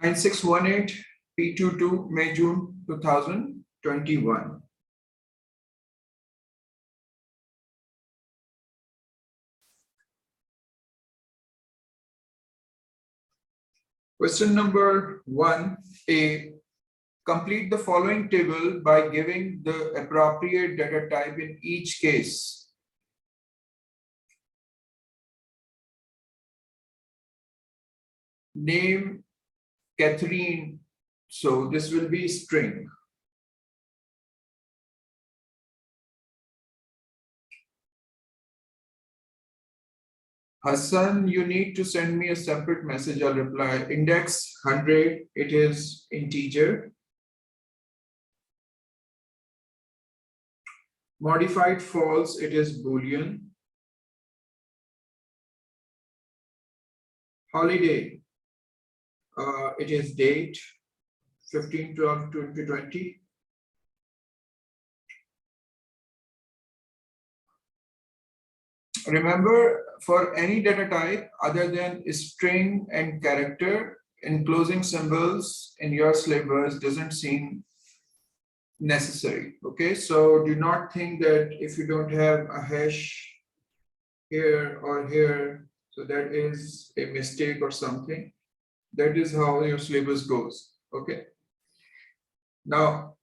9618 P22 May June 2021. Question number 1A. Complete the following table by giving the appropriate data type in each case. Name Catherine, so this will be string. Hassan, you need to send me a separate message. I'll reply. Index 100, it is integer. Modified false, it is Boolean. Holiday, it is date 15/12/2020. Remember, for any data type other than string and character, enclosing symbols in your syllabus doesn't seem necessary. Okay, so do not think that if you don't have a hash here or here, so that is a mistake or something. That is how your syllabus goes. Okay, now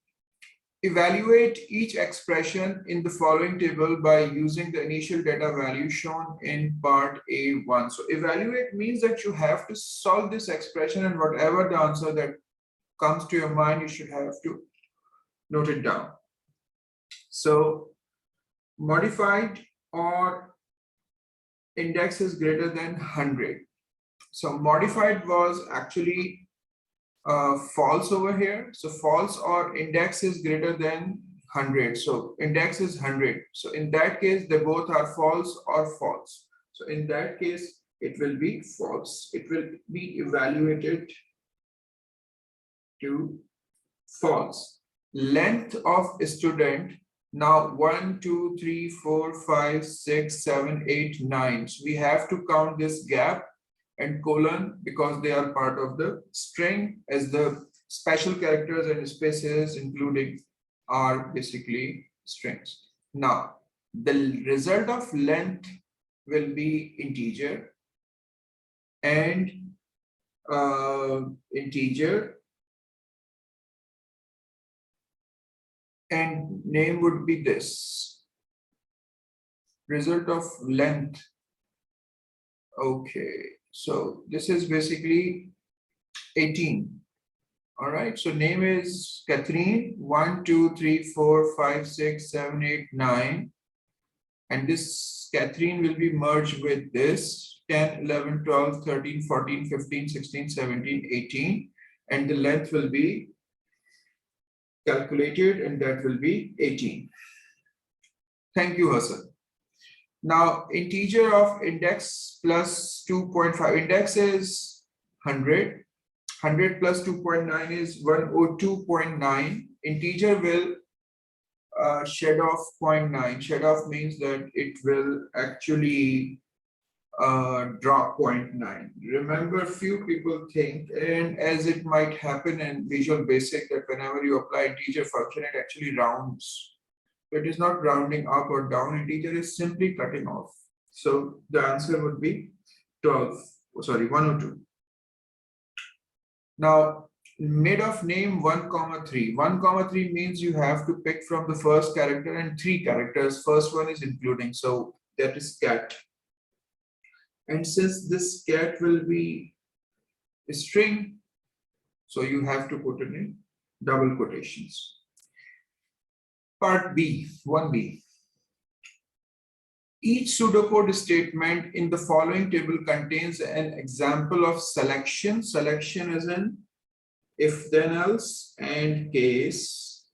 evaluate each expression in the following table by using the initial data value shown in part A1. So evaluate means that you have to solve this expression, and whatever the answer that comes to your mind, you should have to note it down. So modified or index is greater than 100. So modified was actually false over here. So false or index is greater than 100. So index is 100. So in that case, they both are false or false. So in that case, it will be false. It will be evaluated to false. Length of student, now 1, 2, 3, 4, 5, 6, 7, 8, 9. So we have to count this gap and colon because they are part of the string, as the special characters and spaces including are basically strings. Now the result of length will be integer, and integer, and name would be this. Result of length. Okay, so this is basically 18. All right, so name is Catherine. 1, 2, 3, 4, 5, 6, 7, 8, 9. And this Catherine will be merged with this 10, 11, 12, 13, 14, 15, 16, 17, 18. And the length will be calculated, and that will be 18. Thank you, Hassan. Now, integer of index plus 2.5. Index is 100. 100 plus 2.9 is 102.9. Integer will shed off 0.9. Shed off means that it will actually drop 0.9. Remember, few people think, and as it might happen in Visual Basic, that whenever you apply integer function, it actually rounds. It is not rounding up or down. Integer is simply cutting off. So the answer would be 102. Now, made of name 1, 3. 1, 3 means you have to pick from the first character and 3 characters. First one is including, so that is cat. And since this cat will be a string, so you have to put it in double quotations. Part B, 1B. Each pseudocode statement in the following table contains an example of selection. Selection is in if then else and case.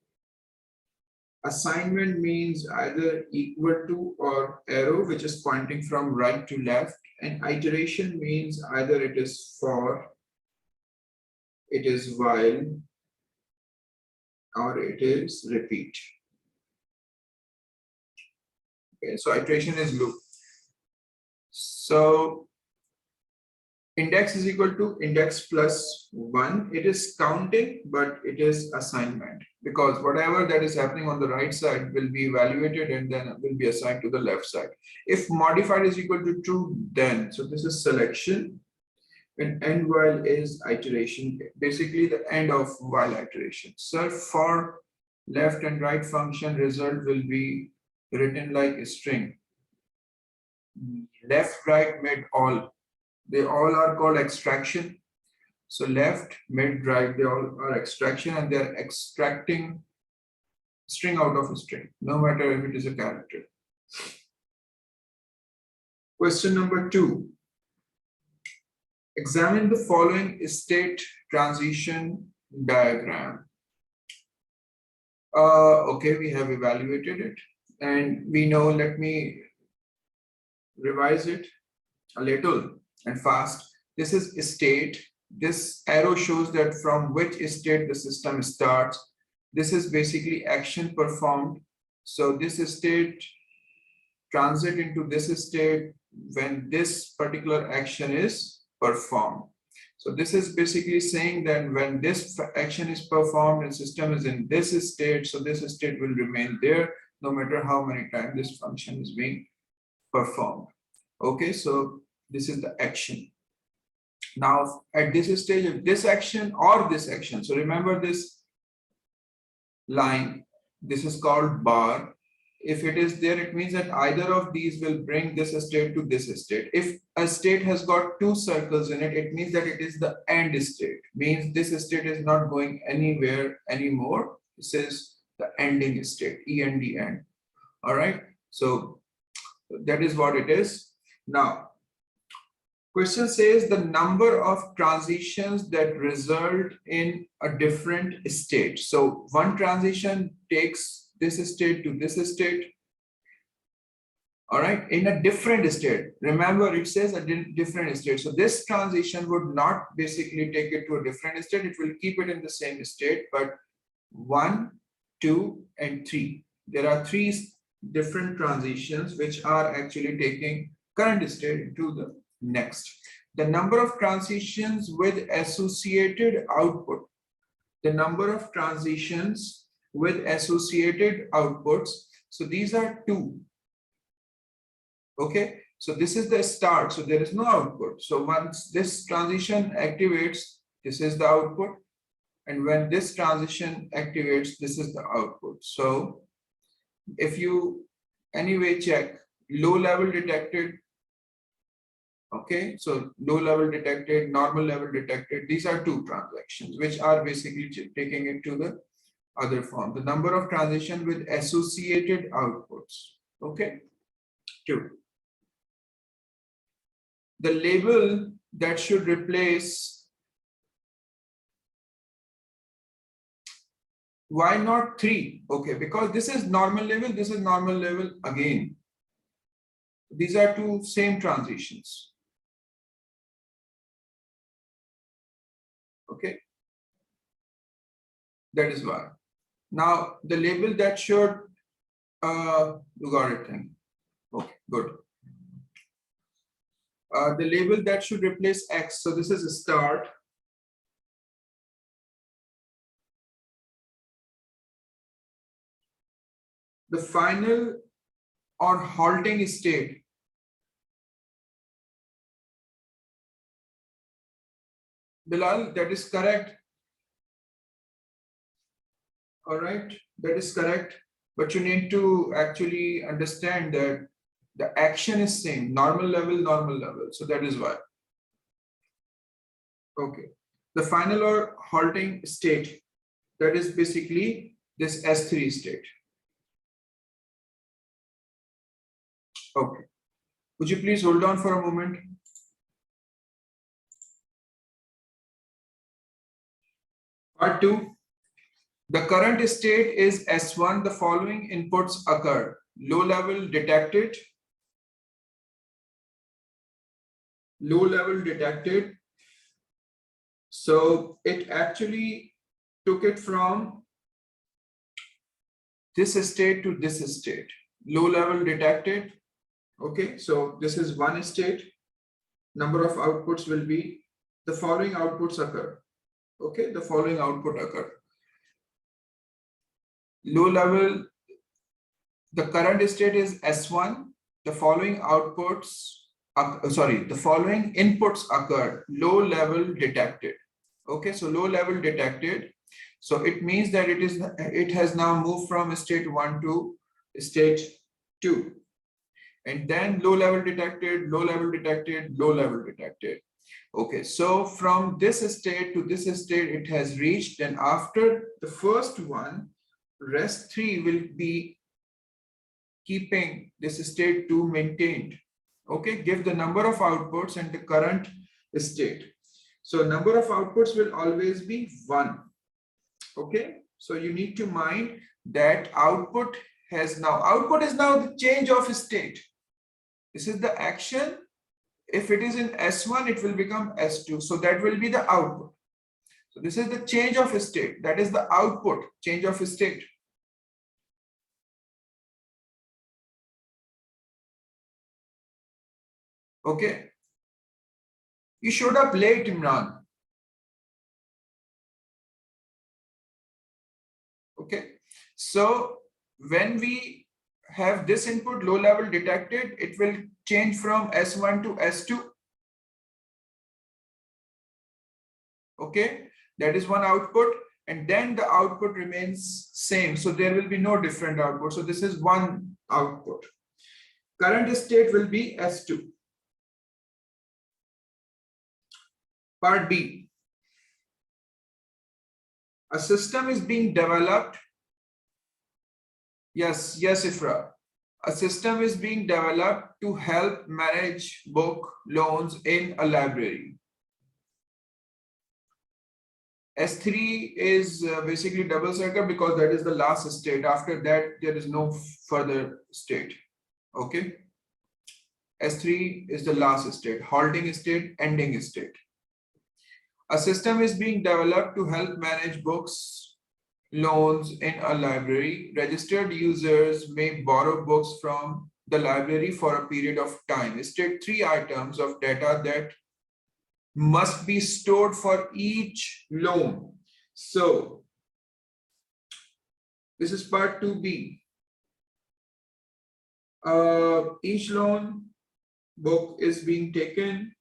Assignment means either equal to or arrow, which is pointing from right to left. And iteration means either it is for, it is while, or it is repeat. Okay, so iteration is loop. So Index is equal to index plus 1. It is counting, but it is assignment, because whatever that is happening on the right side will be evaluated and then will be assigned to the left side. If modified is equal to true, then, so this is selection, and end while is iteration, basically the end of while iteration. So for left and right function, result will be written like a string. Left, right, mid, all. They all are called extraction. So left, mid, right, they all are extraction, and they're extracting string out of a string, no matter if it is a character. Question number 2. Examine the following state transition diagram. Okay, we have evaluated it and we know, let me revise it a little and fast. This is state. This arrow shows that from which state the system starts. This is basically action performed. So this state transit into this state when this particular action is performed. So this is basically saying that when this action is performed and system is in this state, so this state will remain there no matter how many times this function is being performed. Okay, so this is the action. Now at this stage, if this action or this action, so remember this line, this is called bar. If it is there, it means that either of these will bring this state to this state. If a state has got 2 circles in it, it means that it is the end state. Means this state is not going anywhere anymore. This is the ending state, end, end. All right. So that is what it is. Now, question says the number of transitions that result in a different state. So one transition takes this state to this state, all right, in a different state. Remember, it says a different state. So this transition would not basically take it to a different state. It will keep it in the same state, but 1, 2, and 3. There are 3 different transitions which are actually taking current state into the next. The number of transitions with associated output. The number of transitions with associated outputs. So these are 2. Okay, so this is the start. So there is no output. So once this transition activates, this is the output. And when this transition activates, this is the output. So if you anyway check low level detected, okay, so low level detected, normal level detected, these are 2 transactions which are basically taking it to the other form. The number of transition with associated outputs. Okay, 2. The label that should replace, why not 3? Okay, because this is normal level, this is normal level again. These are 2 same transitions. Okay, that is why. Now the label that should, you got it then. Okay, good. The label that should replace X, so this is a start. The final or halting state. Bilal, that is correct. All right, that is correct. But you need to actually understand that the action is same, normal level. So that is why. Okay. The final or halting state, that is basically this S3 state. Okay. Would you please hold on for a moment? Part 2. The current state is S1. The following inputs occur. Low level detected. Low level detected. So it actually took it from this state to this state. Low level detected. Okay, so this is one state. number of outputs will be the following outputs occur. Okay, the following output occur. Low level, the current state is S1. The following outputs, the following inputs occur. Low level detected. Okay, so low level detected. So it means that it has now moved from state 1 to state 2. And then low level detected, low level detected, low level detected. Okay, so from this state to this state, it has reached. And after the first one, rest 3 will be keeping this state 2 maintained. Okay, give the number of outputs and the current state. So number of outputs will always be 1. Okay, so you need to mind that output is now the change of state. This is the action. If it is in S1, it will become S2. So that will be the output. So this is the change of state. That is the output, change of state. Okay. You showed up late, Imran. Okay. So when we have this input low level detected, it will change from S1 to S2. Okay, that is one output, and then the output remains same. So there will be no different output. So this is one output. Current state will be S2. Part B. A system is being developed. Yes, Ifra. A system is being developed to help manage book loans in a library. S3 is basically double circle because that is the last state. After that, there is no further state. Okay. S3 is the last state, halting state, ending state. A system is being developed to help manage books, loans in a library. Registered users may borrow books from the library for a period of time. State 3 items of data that must be stored for each loan. So this is part 2B. Each loan book is being taken.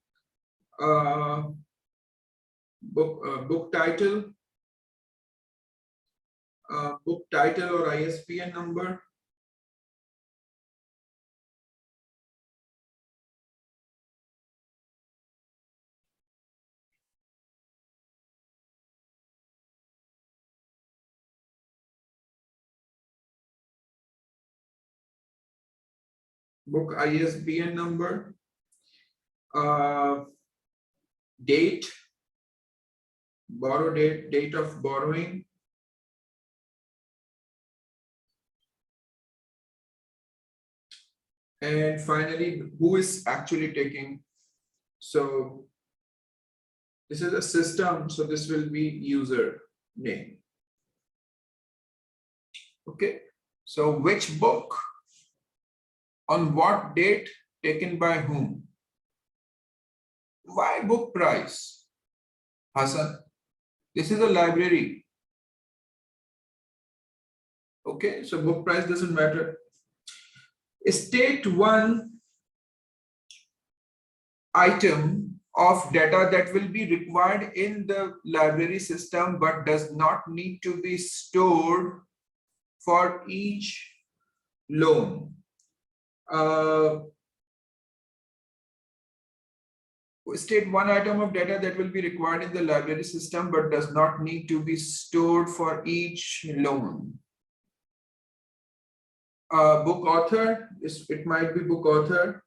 Book title, or ISBN number. Book ISBN number, date, borrow date, date of borrowing, and finally, who is actually taking. So this is a system, so this will be user name. Okay, so which book, on what date, taken by whom? Why book price, Hassan? This is a library. Okay, so book price doesn't matter. State 1 item of data that will be required in the library system but does not need to be stored for each loan. State 1 item of data that will be required in the library system but does not need to be stored for each loan. Book author, it might be book author.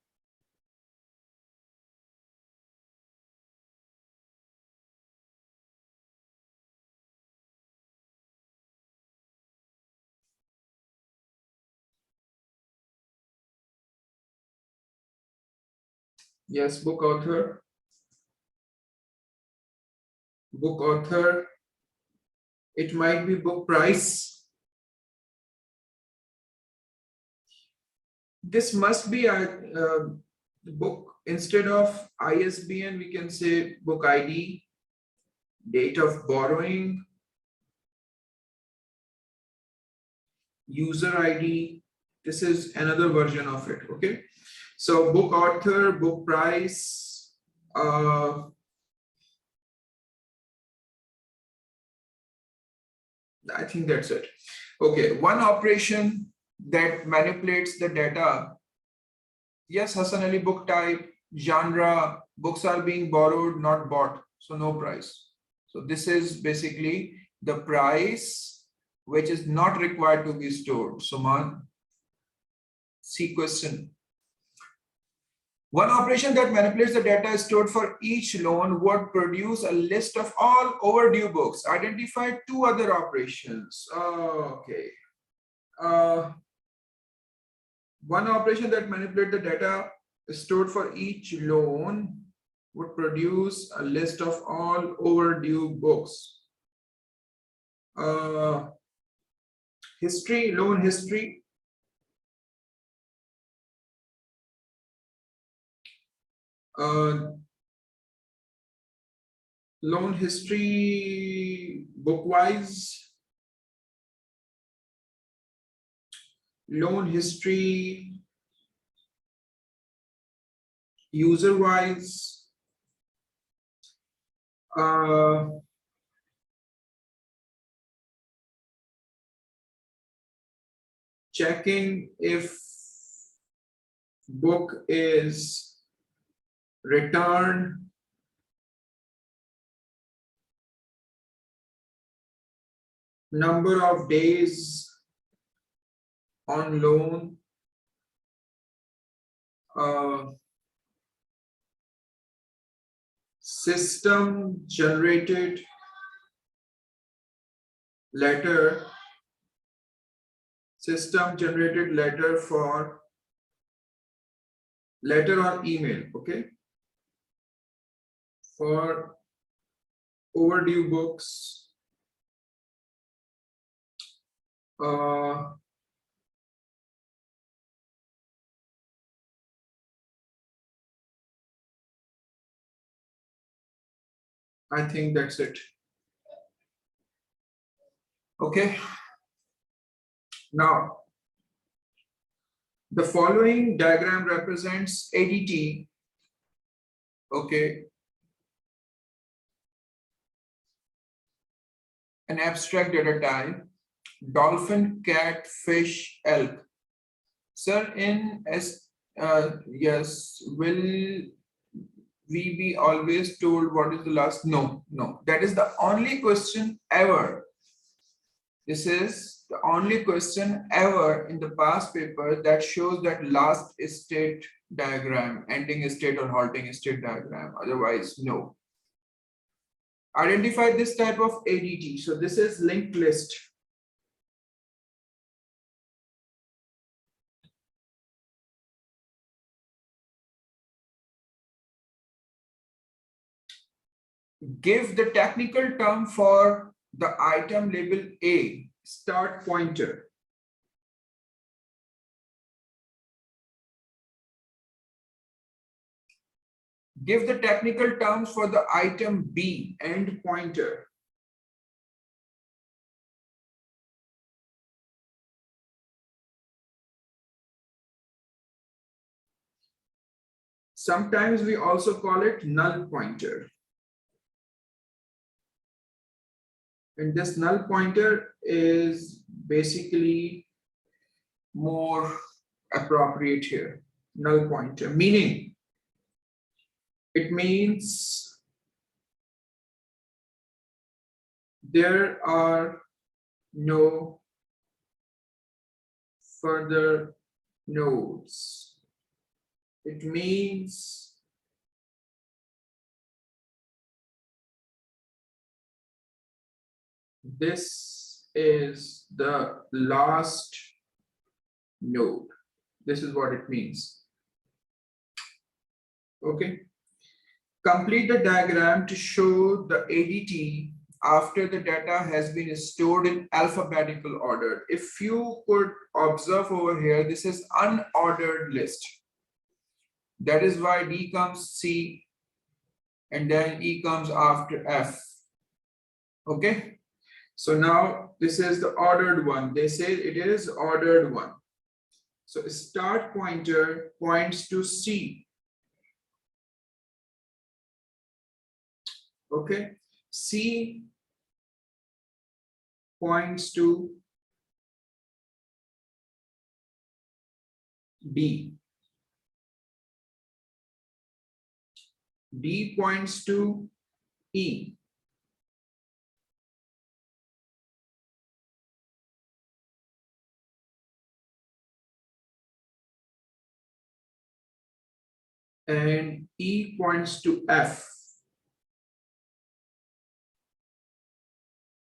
Yes, book author. Book author. It might be book price. This must be The book, instead of ISBN, we can say book ID, date of borrowing, user ID. This is another version of it. Okay. So book author, book price, I think that's it. Okay. One operation that manipulates the data. Yes, Hassan Ali, book type, genre, books are being borrowed, not bought. So no price. So this is basically the price which is not required to be stored. Suman, C question. One operation that manipulates the data stored for each loan would produce a list of all overdue books. Identify two other operations. Okay. One operation that manipulates the data stored for each loan would produce a list of all overdue books. History, loan history. Loan history book-wise. Loan history user-wise. Checking if book is returned. Number of days on loan. System generated letter. System generated letter for letter or email. Okay. For overdue books. I think that's it. Okay. Now, the following diagram represents ADT. Okay. An abstract data type. Dolphin, cat, fish, elk. Sir, in yes, will we be always told what is the last? No, no. That is the only question ever. This is the only question ever in the past paper that shows that last state diagram, ending state or halting state diagram. Otherwise, no. Identify this type of ADT. So this is linked list. Give the technical term for the item label A, start pointer. Give the technical terms for the item B, end pointer. Sometimes we also call it null pointer. And this null pointer is basically more appropriate here. Null pointer, meaning it means there are no further nodes. It means this is the last node. This is what it means. Okay. Complete the diagram to show the ADT after the data has been stored in alphabetical order. If you could observe over here, this is unordered list. That is why D comes C and then E comes after F. Okay. So now this is the ordered one. They say it is ordered one. So start pointer points to C. Okay. C points to D. D points to E. And E points to F.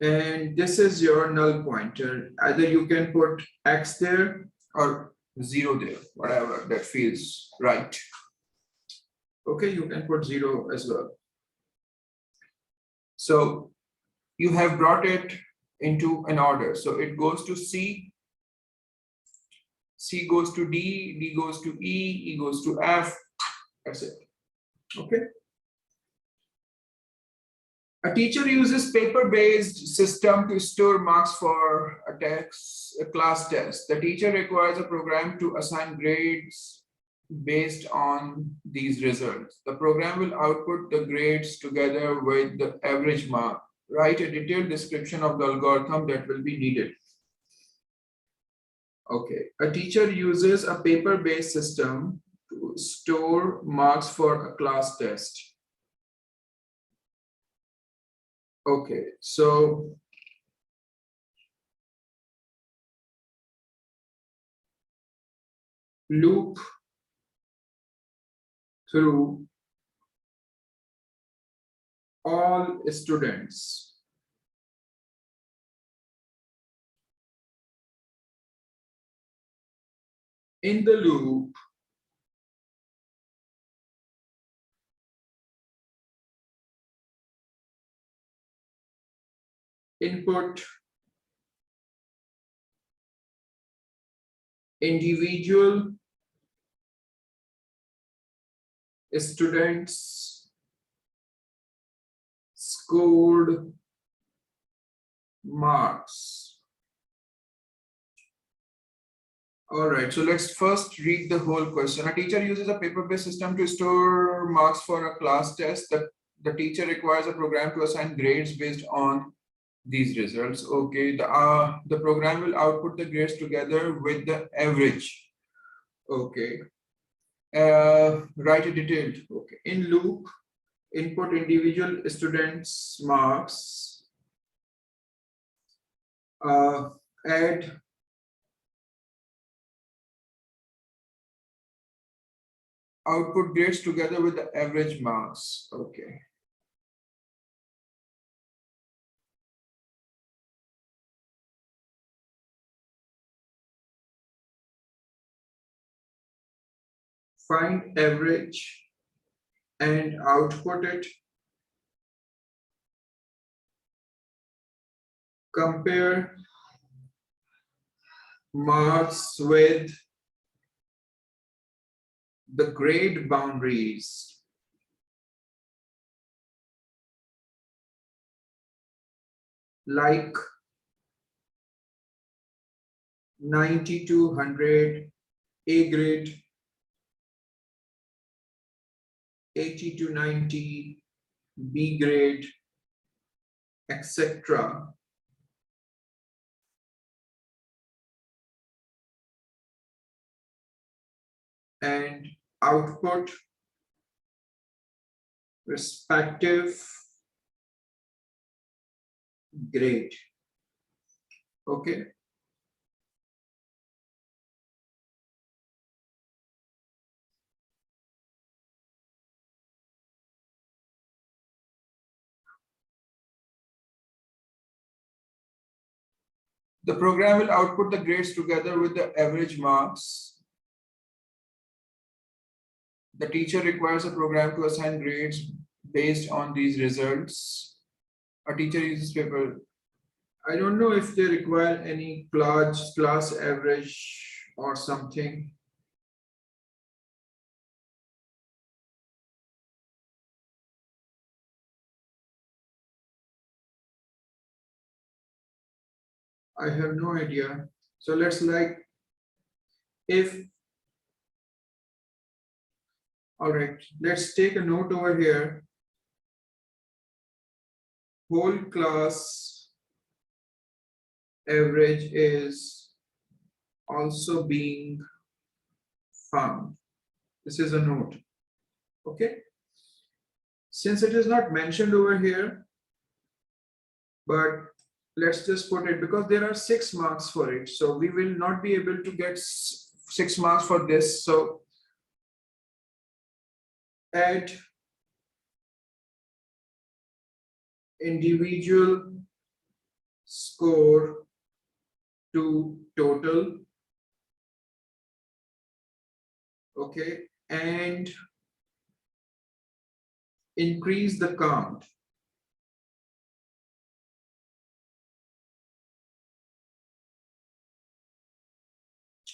And this is your null pointer. Either you can put X there or 0 there, whatever that feels right. Okay, you can put 0 as well. So you have brought it into an order. So it goes to C, C goes to D, D goes to E, E goes to F. That's it. Okay. A teacher uses paper-based system to store marks for a class test. The teacher requires a program to assign grades based on these results. The program will output the grades together with the average mark. Write a detailed description of the algorithm that will be needed. Okay, a teacher uses a paper-based system to store marks for a class test. Okay, so loop through all students. In the loop, input individual students scored marks. All right, so let's first read the whole question. A teacher uses a paper-based system to store marks for a class test. The teacher requires a program to assign grades based on these results. Okay, the program will output the grades together with the average. Okay. Write a detailed. Okay. In loop, input individual students marks. Add output grades together with the average marks. Okay. Find average and output it. Compare marks with the grade boundaries. Like 90 to 100, A grade, 80 to 90, B grade, etc. And output respective grade. Okay. The program will output the grades together with the average marks. The teacher requires a program to assign grades based on these results. A teacher uses paper. I don't know if they require any class average or something. I have no idea. So let's like if, all right, let's take a note over here. Whole class average is also being found. This is a note. Okay. Since it is not mentioned over here, but let's just put it because there are 6 marks for it. So we will not be able to get 6 marks for this. So add individual score to total. Okay. And increase the count.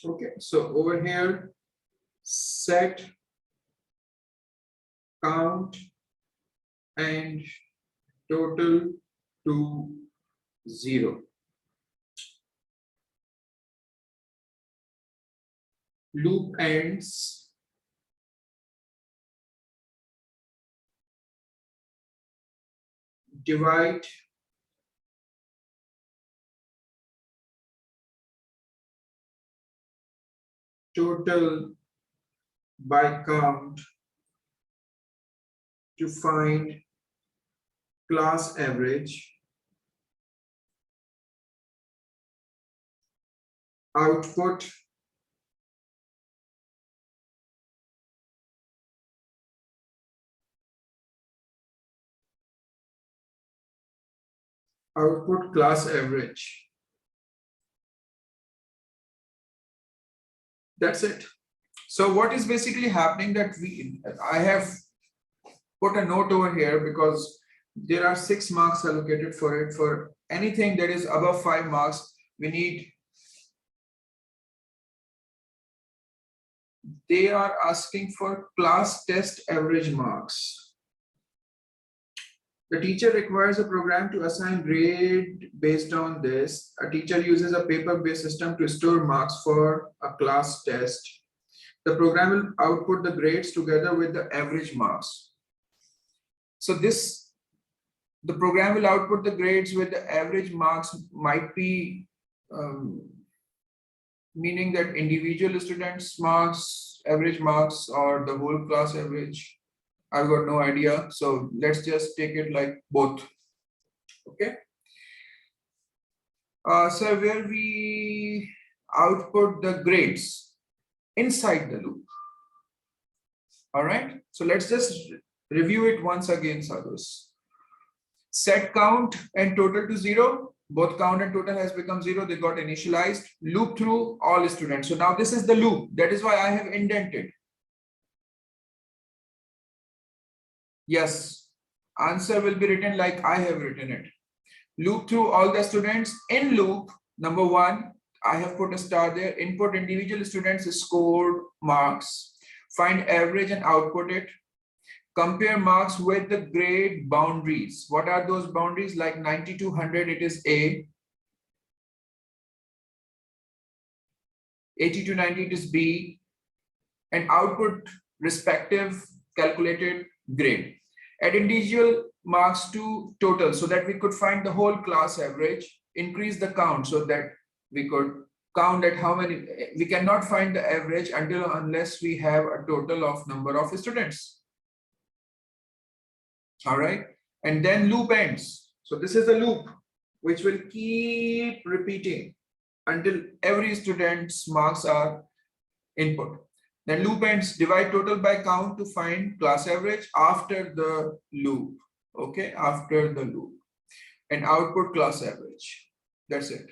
Okay, so over here, set count and total to 0. Loop ends. Divide total by count to find class average. Output class average. That's it. So what is basically happening that I have put a note over here because there are 6 marks allocated for it. For anything that is above 5 marks, they are asking for class test average marks. The teacher requires a program to assign grade based on this. A teacher uses a paper-based system to store marks for a class test. The program will output the grades together with the average marks. So the program will output the grades with the average marks might be meaning that individual students marks, average marks, or the whole class average. I've got no idea. So let's just take it like both. Okay. So where we output the grades inside the loop. All right. So let's just review it once again, Sadhus. Set count and total to 0. Both count and total has become 0. They got initialized. Loop through all students. So now this is the loop. That is why I have indented. Yes. Answer will be written like I have written it. Loop through all the students. In loop, number 1, I have put a star there. Input individual students scored marks. Find average and output it. Compare marks with the grade boundaries. What are those boundaries? Like 90 to 100, it is A. 80 to 90, it is B. And output respective calculated grade. Add individual marks to total so that we could find the whole class average. Increase the count so that we could count at how many. We cannot find the average unless we have a total of number of students. All right, and then loop ends. So this is a loop which will keep repeating until every student's marks are input. Then loop ends. Divide total by count to find class average after the loop. Okay, after the loop, and output class average. That's it.